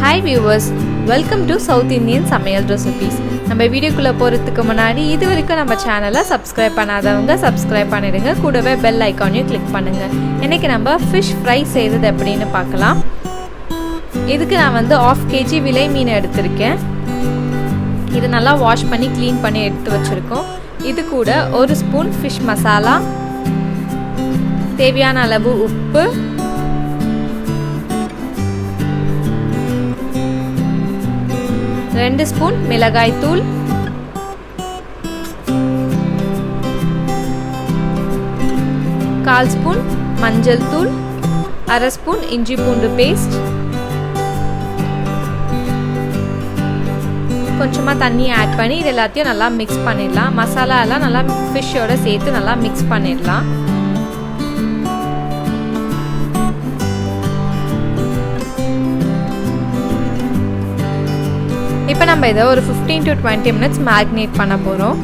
Hi viewers, welcome to South Indian Samayal Recipes. நம்ம வீடியோக்குள்ள போறதுக்கு முன்னாடி இதுவரைக்கும் நம்ம சேனலை சப்ஸ்கிரைப் பண்ணாதவங்க சப்ஸ்கிரைப் பண்ணிடுங்க. கூடவே பெல் ஐகானையும் கிளிக் பண்ணுங்க. இன்னைக்கு நம்ம fish fry செய்யறது எப்படின்னு பார்க்கலாம். இதுக்கு நான் வந்து 1/2 kg விலை மீன் எடுத்துர்க்கேன். இது நல்லா வாஷ் பண்ணி க்ளீன் பண்ணி எடுத்து வச்சிருக்கோம். இது கூட 1 ஸ்பூன் fish மசாலா, தேவையான அளவு உப்பு, ரெண்டு ஸ்பூன் மிளகாய் தூள், கால் ஸ்பூன் மஞ்சள் தூள், அரை ஸ்பூன் இஞ்சி பூண்டு பேஸ்ட், கொஞ்சமாக தண்ணி ஆட் பண்ணி இது எல்லாத்தையும் நல்லா மிக்ஸ் பண்ணிடலாம். மசாலா எல்லாம் நல்லா ஃபிஷ்ஷோட சேர்த்து நல்லா மிக்ஸ் பண்ணிடலாம். இப்போ நம்ம இதை ஒரு 15 to 20 minutes மேரினேட் பண்ண போகிறோம்.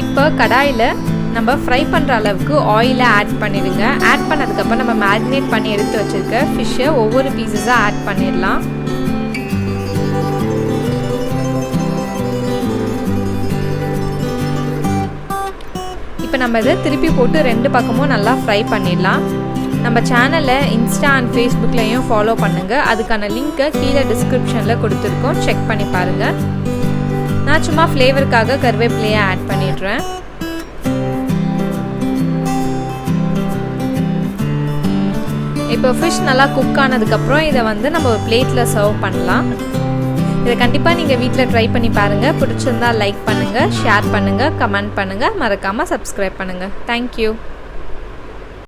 இப்போ கடாயில் நம்ம ஃப்ரை பண்ணுற அளவுக்கு ஆயிலை ஆட் பண்ணிடுங்க. ஆட் பண்ணதுக்கப்புறம் நம்ம மேரினேட் பண்ணி எடுத்து வச்சுருக்க ஃபிஷ்ஷை ஒவ்வொரு பீசஸாக ஆட் பண்ணிடலாம். இப்போ நம்ம இதை திருப்பி போட்டு ரெண்டு பக்கமும் நல்லா ஃப்ரை பண்ணிடலாம். நம்ம சேனலை இன்ஸ்டா அண்ட் ஃபேஸ்புக்லேயும் ஃபாலோ பண்ணுங்கள். அதுக்கான லிங்க்கை கீழே டிஸ்கிரிப்ஷனில் கொடுத்துருக்கோம், செக் பண்ணி பாருங்கள். நான் சும்மா ஃப்ளேவருக்காக கருவேப்பிலையை ஆட் பண்ணிடுறேன். இப்போ ஃபிஷ் நல்லா குக் ஆனதுக்கப்புறம் இதை வந்து நம்ம ஒரு பிளேட்டில் சர்வ் பண்ணலாம். இதை கண்டிப்பாக நீங்கள் வீட்டில் ட்ரை பண்ணி பாருங்கள். பிடிச்சிருந்தால் லைக் பண்ணுங்கள், ஷேர் பண்ணுங்கள், கமெண்ட் பண்ணுங்கள், மறக்காமல் சப்ஸ்கிரைப் பண்ணுங்கள். தேங்க்யூ.